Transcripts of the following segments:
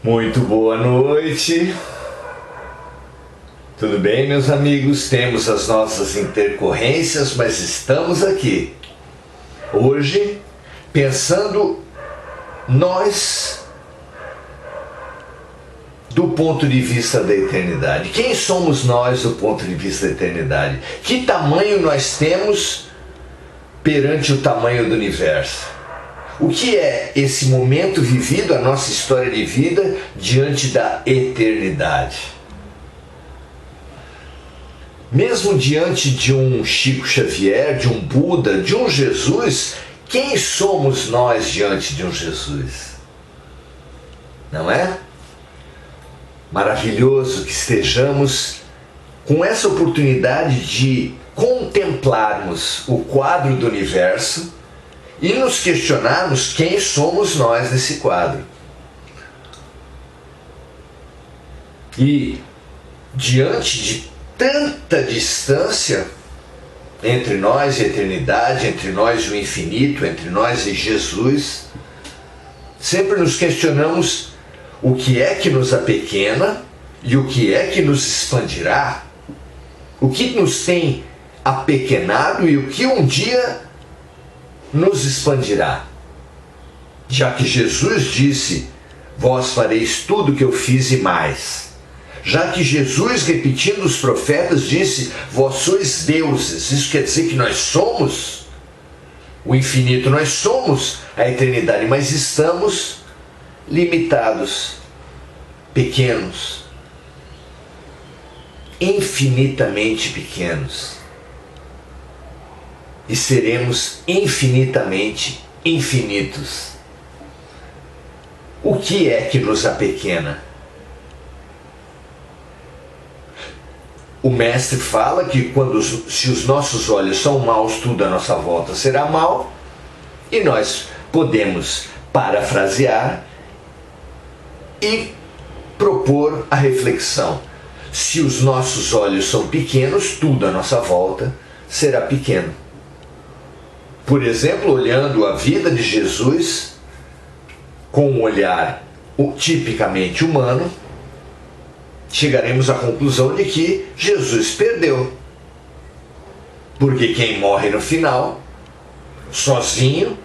Muito boa noite. Tudo bem, meus amigos? Temos as nossas intercorrências, mas estamos aqui hoje pensando nós do ponto de vista da eternidade. Quem somos nós do ponto de vista da eternidade? Que tamanho nós temos perante o tamanho do universo? O que é esse momento vivido, a nossa história de vida, diante da eternidade? Mesmo diante de um Chico Xavier, de um Buda, de um Jesus, quem somos nós diante de um Jesus? Não é? Maravilhoso que estejamos com essa oportunidade de contemplarmos o quadro do universo e nos questionarmos quem somos nós nesse quadro. E diante de tanta distância entre nós e a eternidade, entre nós e o infinito, entre nós e Jesus, sempre nos questionamos o que é que nos apequena e o que é que nos expandirá, o que nos tem apequenado e o que um dia nos expandirá. Já que Jesus disse, vós fareis tudo o que eu fiz e mais. Já que Jesus, repetindo os profetas, disse, vós sois deuses. Isso quer dizer que nós somos o infinito, nós somos a eternidade, mas estamos limitados, pequenos, infinitamente pequenos. E seremos infinitamente infinitos. O que é que nos apequena? O mestre fala que se os nossos olhos são maus, tudo à nossa volta será mal, e nós podemos parafrasear e propor a reflexão. Se os nossos olhos são pequenos, tudo à nossa volta será pequeno. Por exemplo, olhando a vida de Jesus com um olhar tipicamente humano, chegaremos à conclusão de que Jesus perdeu. Porque quem morre no final, sozinho,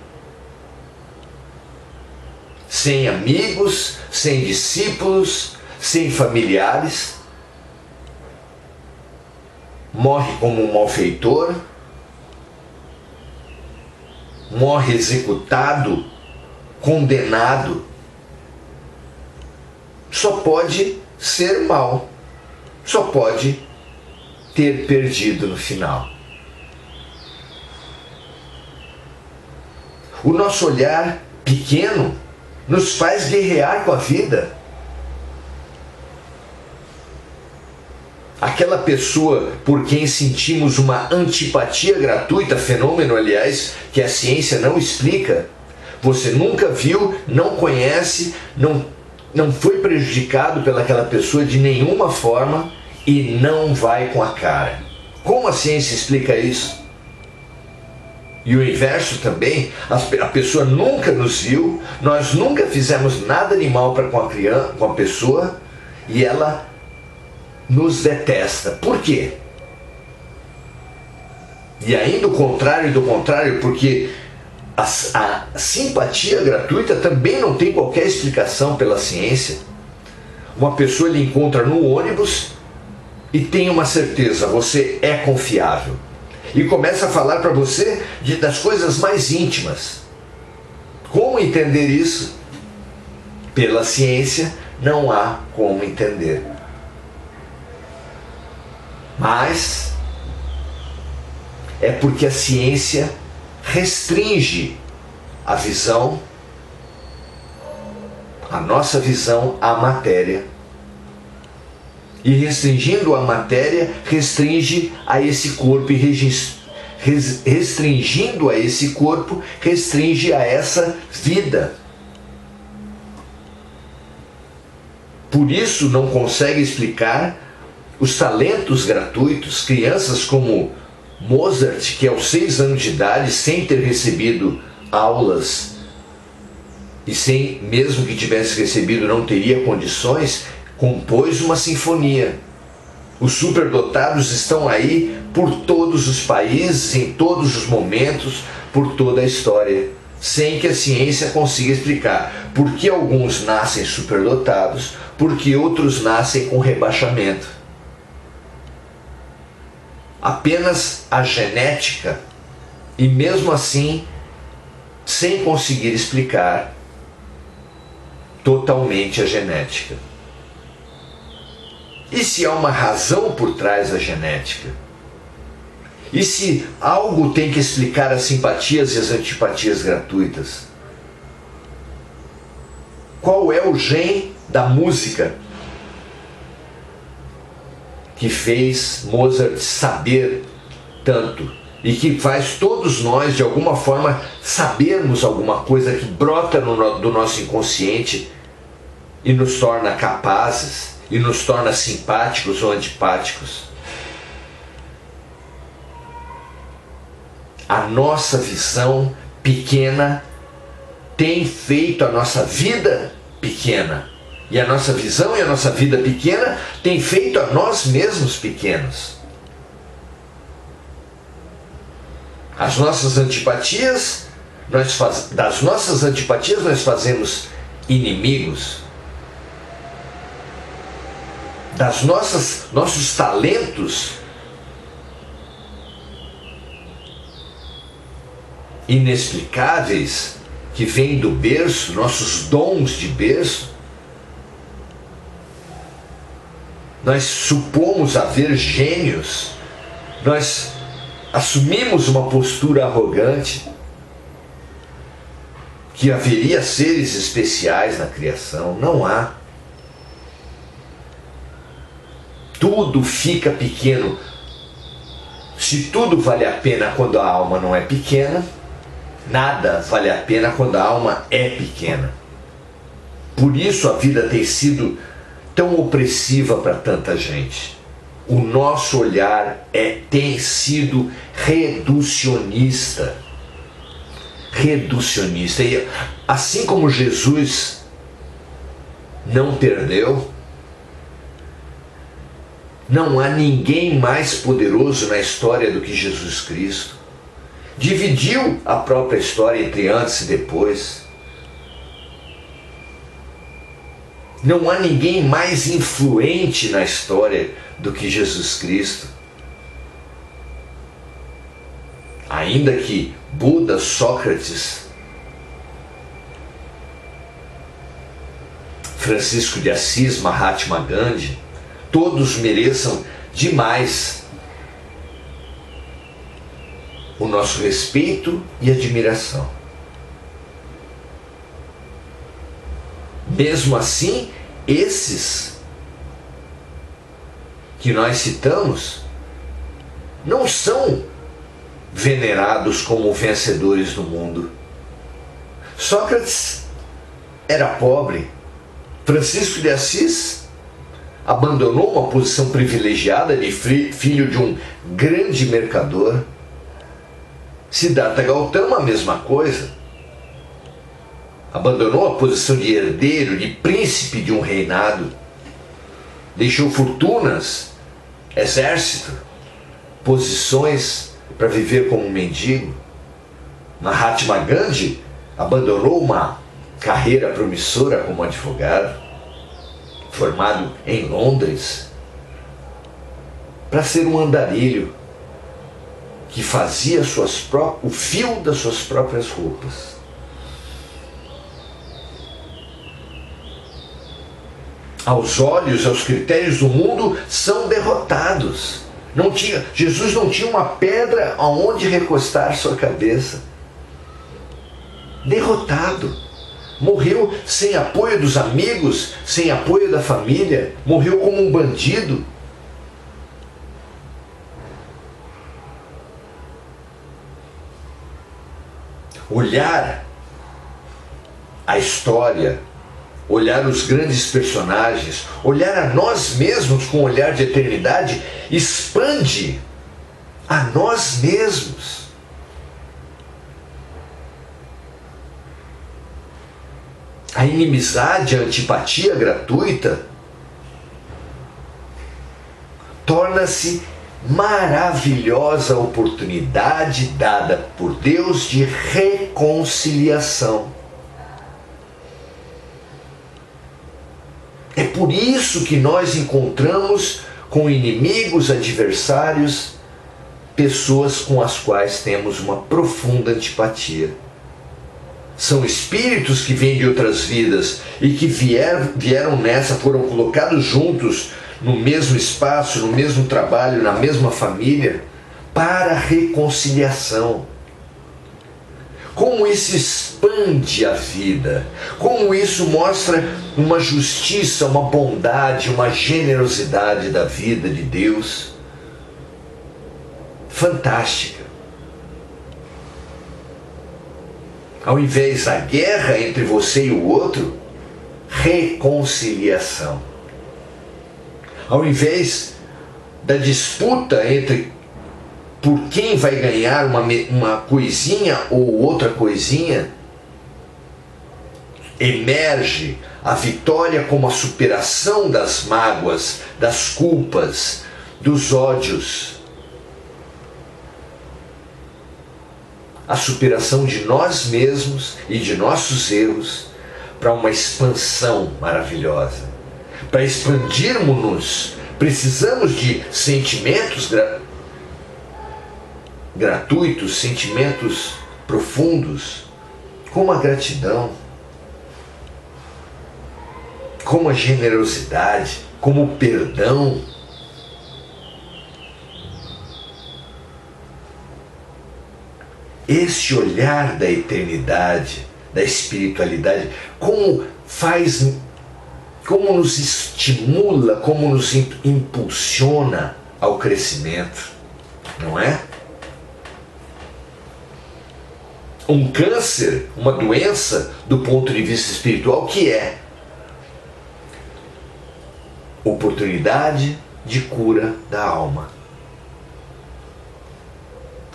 sem amigos, sem discípulos, sem familiares, morre como um malfeitor, morre executado, condenado, só pode ser mal, só pode ter perdido no final. O nosso olhar pequeno nos faz guerrear com a vida. Aquela pessoa por quem sentimos uma antipatia gratuita, fenômeno, aliás, que a ciência não explica, você nunca viu, não conhece, não foi prejudicado pelaquela pessoa de nenhuma forma e não vai com a cara. Como a ciência explica isso? E o inverso também, a pessoa nunca nos viu, nós nunca fizemos nada de mal para com a pessoa e ela nos detesta. Por quê? E ainda o contrário do contrário, porque a simpatia gratuita também não tem qualquer explicação pela ciência. Uma pessoa lhe encontra no ônibus e tem uma certeza, você é confiável. E começa a falar para você das coisas mais íntimas. Como entender isso? Pela ciência não há como entender. Mas é porque a ciência restringe a visão, a nossa visão à matéria. E restringindo a matéria, restringe a esse corpo, e restringindo a esse corpo, restringe a essa vida. Por isso não consegue explicar os talentos gratuitos, crianças como Mozart, que aos 6 anos de idade, sem ter recebido aulas e sem, mesmo que tivesse recebido, não teria condições, compôs uma sinfonia. Os superdotados estão aí por todos os países, em todos os momentos, por toda a história, sem que a ciência consiga explicar por que alguns nascem superdotados, por que outros nascem com rebaixamento. Apenas a genética, e mesmo assim, sem conseguir explicar totalmente a genética. E se há uma razão por trás da genética? E se algo tem que explicar as simpatias e as antipatias gratuitas? Qual é o gene da música que fez Mozart saber tanto e que faz todos nós, de alguma forma, sabermos alguma coisa que brota do nosso inconsciente e nos torna capazes e nos torna simpáticos ou antipáticos? A nossa visão pequena tem feito a nossa vida pequena. E a nossa visão e a nossa vida pequena tem feito a nós mesmos pequenos. As nossas antipatias, das nossas antipatias nós fazemos inimigos. Nossos talentos inexplicáveis que vêm do berço, nossos dons de berço, nós supomos haver gênios, nós assumimos uma postura arrogante, que haveria seres especiais na criação. Não há. Tudo fica pequeno. Se tudo vale a pena quando a alma não é pequena, nada vale a pena quando a alma é pequena. Por isso a vida tem sido tão opressiva para tanta gente. O nosso olhar tem sido reducionista. Reducionista. E assim como Jesus não perdeu, não há ninguém mais poderoso na história do que Jesus Cristo. Dividiu a própria história entre antes e depois. Não há ninguém mais influente na história do que Jesus Cristo. Ainda que Buda, Sócrates, Francisco de Assis, Mahatma Gandhi, todos mereçam demais o nosso respeito e admiração. Mesmo assim, esses que nós citamos não são venerados como vencedores do mundo. Sócrates era pobre. Francisco de Assis abandonou uma posição privilegiada de filho de um grande mercador. Siddhartha Gautama, a mesma coisa. Abandonou a posição de herdeiro, de príncipe de um reinado. Deixou fortunas, exército, posições para viver como um mendigo. Mahatma Gandhi abandonou uma carreira promissora como advogado, formado em Londres, para ser um andarilho que fazia o fio das suas próprias roupas. Aos olhos, aos critérios do mundo, são derrotados. Jesus não tinha uma pedra aonde recostar sua cabeça. Derrotado. Morreu sem apoio dos amigos, sem apoio da família. Morreu como um bandido. Olhar a história, olhar os grandes personagens, olhar a nós mesmos com um olhar de eternidade, expande a nós mesmos. a inimizade, a antipatia gratuita, torna-se maravilhosa oportunidade dada por Deus de reconciliação. É por isso que nós encontramos com inimigos, adversários, pessoas com as quais temos uma profunda antipatia. São espíritos que vêm de outras vidas e que vieram nessa, foram colocados juntos no mesmo espaço, no mesmo trabalho, na mesma família, para a reconciliação. Como isso expande a vida, como isso mostra uma justiça, uma bondade, uma generosidade da vida de Deus fantástica. Ao invés da guerra entre você e o outro, reconciliação. Ao invés da disputa entre por quem vai ganhar uma coisinha ou outra coisinha, emerge a vitória como a superação das mágoas, das culpas, dos ódios. A superação de nós mesmos e de nossos erros para uma expansão maravilhosa. Para expandirmos-nos, precisamos de sentimentos gratuitos, sentimentos profundos, como a gratidão, como a generosidade, como o perdão. Este olhar da eternidade, da espiritualidade, como nos estimula, como nos impulsiona ao crescimento, não é? Um câncer, uma doença, do ponto de vista espiritual, que é oportunidade de cura da alma.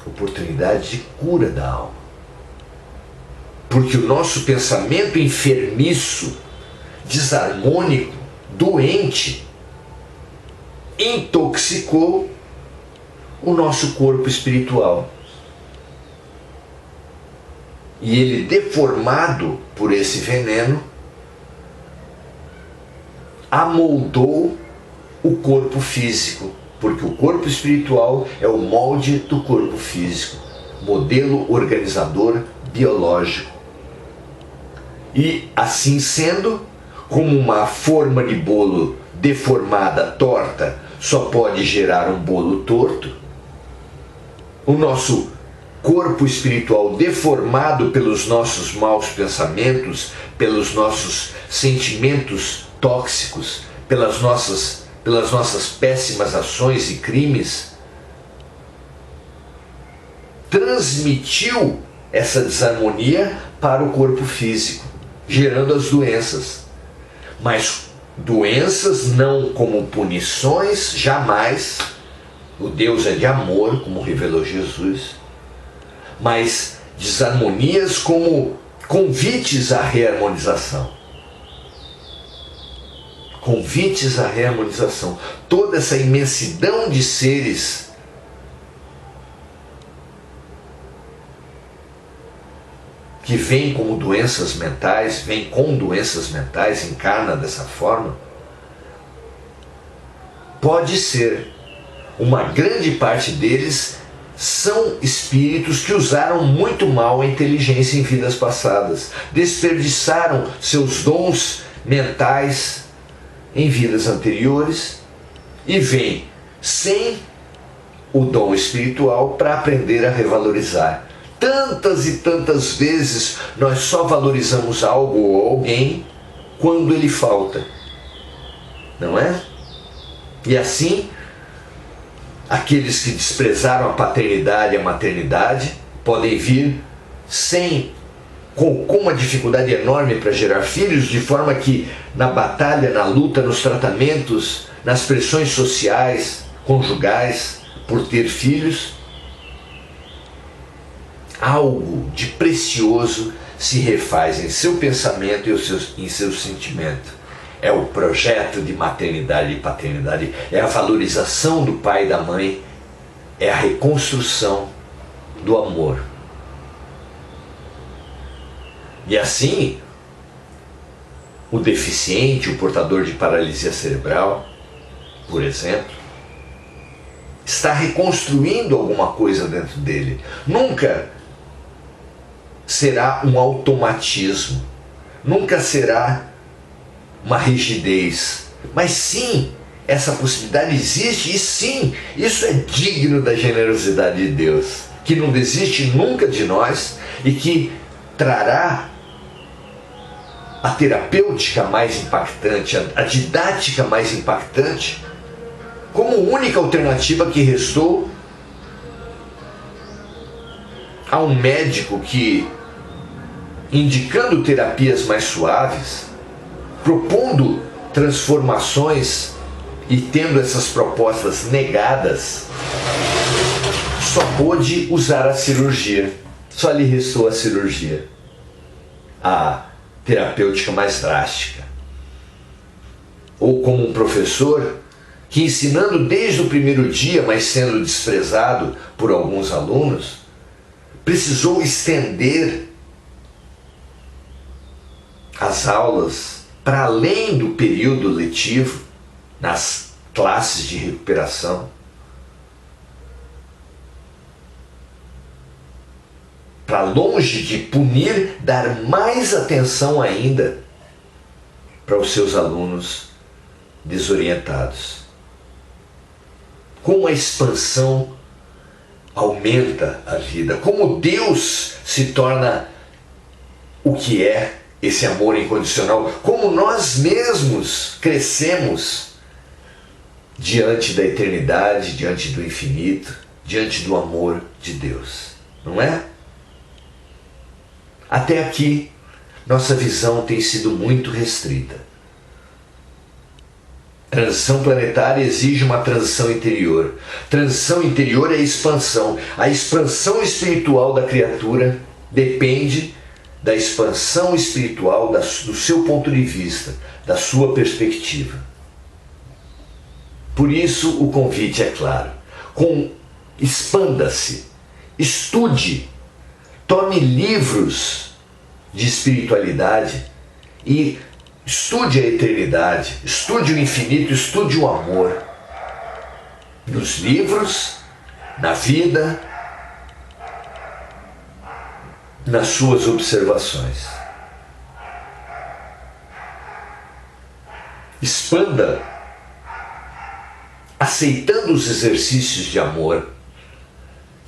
Oportunidade de cura da alma. Porque o nosso pensamento enfermiço, desarmônico, doente, intoxicou o nosso corpo espiritual. E ele, deformado por esse veneno, amoldou o corpo físico, porque o corpo espiritual é o molde do corpo físico, modelo organizador biológico. E assim sendo, como uma forma de bolo deformada, torta, só pode gerar um bolo torto, o nosso corpo espiritual deformado pelos nossos maus pensamentos, pelos nossos sentimentos tóxicos, pelas nossas péssimas ações e crimes, transmitiu essa desarmonia para o corpo físico, gerando as doenças. Mas doenças não como punições, jamais. O Deus é de amor, como revelou Jesus. Mas desarmonias como convites à reharmonização. Convites à reharmonização. Toda essa imensidão de seres que vem como doenças mentais, vem com doenças mentais, encarna dessa forma, pode ser, uma grande parte deles são espíritos que usaram muito mal a inteligência em vidas passadas, desperdiçaram seus dons mentais em vidas anteriores e vêm sem o dom espiritual para aprender a revalorizar. Tantas e tantas vezes nós só valorizamos algo ou alguém quando ele falta, não é? E assim, aqueles que desprezaram a paternidade e a maternidade podem vir com uma dificuldade enorme para gerar filhos, de forma que na batalha, na luta, nos tratamentos, nas pressões sociais, conjugais, por ter filhos, algo de precioso se refaz em seu pensamento e em seu sentimento. É o projeto de maternidade e paternidade, é a valorização do pai e da mãe, é a reconstrução do amor. E assim, o deficiente, o portador de paralisia cerebral, por exemplo, está reconstruindo alguma coisa dentro dele. Nunca será um automatismo, nunca será uma rigidez, mas sim, essa possibilidade existe, e sim, isso é digno da generosidade de Deus, que não desiste nunca de nós e que trará a terapêutica mais impactante, a didática mais impactante, como única alternativa que restou a um médico que, indicando terapias mais suaves, propondo transformações e tendo essas propostas negadas, só pôde usar a cirurgia. Só lhe restou a cirurgia, a terapêutica mais drástica. Ou como um professor que, ensinando desde o primeiro dia, mas sendo desprezado por alguns alunos, precisou estender as aulas para além do período letivo, nas classes de recuperação, para longe de punir, dar mais atenção ainda para os seus alunos desorientados. Como a expansão aumenta a vida, como Deus se torna o que é esse amor incondicional, como nós mesmos crescemos diante da eternidade, diante do infinito, diante do amor de Deus, não é? Até aqui, nossa visão tem sido muito restrita. Transição planetária exige uma transição interior. Transição interior é expansão. A expansão espiritual da criatura depende da expansão espiritual do seu ponto de vista, da sua perspectiva. Por isso o convite é claro. Expanda-se, estude, tome livros de espiritualidade e estude a eternidade, estude o infinito, estude o amor. Nos livros, na vida, nas suas observações. Expanda, aceitando os exercícios de amor,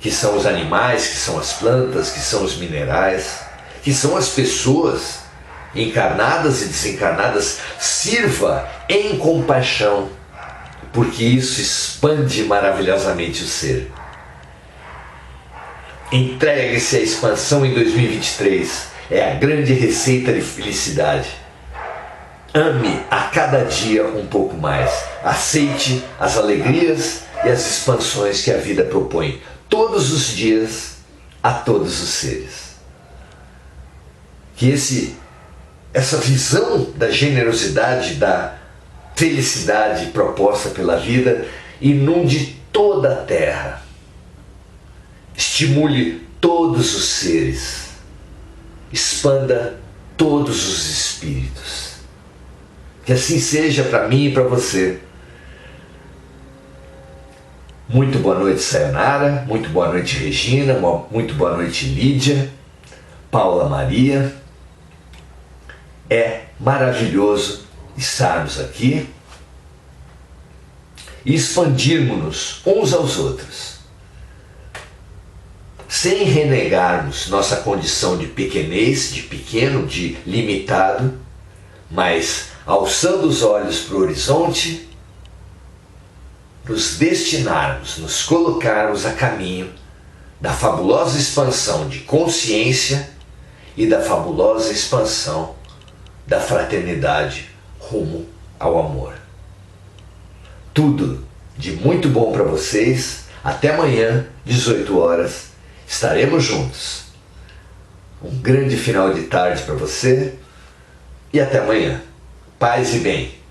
que são os animais, que são as plantas, que são os minerais, que são as pessoas encarnadas e desencarnadas. Sirva em compaixão, porque isso expande maravilhosamente o ser. Entregue-se à expansão em 2023. É a grande receita de felicidade. Ame a cada dia um pouco mais. Aceite as alegrias e as expansões que a vida propõe todos os dias a todos os seres. Que essa visão da generosidade, da felicidade proposta pela vida inunde toda a Terra. Estimule todos os seres. Expanda todos os espíritos. Que assim seja para mim e para você. Muito boa noite, Sayonara. Muito boa noite, Regina. Muito boa noite, Lídia. Paula Maria. É maravilhoso estarmos aqui e expandirmos-nos uns aos outros, sem renegarmos nossa condição de pequenez, de pequeno, de limitado, mas alçando os olhos para o horizonte, nos destinarmos, nos colocarmos a caminho da fabulosa expansão de consciência e da fabulosa expansão da fraternidade rumo ao amor. Tudo de muito bom para vocês. Até amanhã, 18 horas, estaremos juntos. Um grande final de tarde para você e até amanhã. Paz e bem.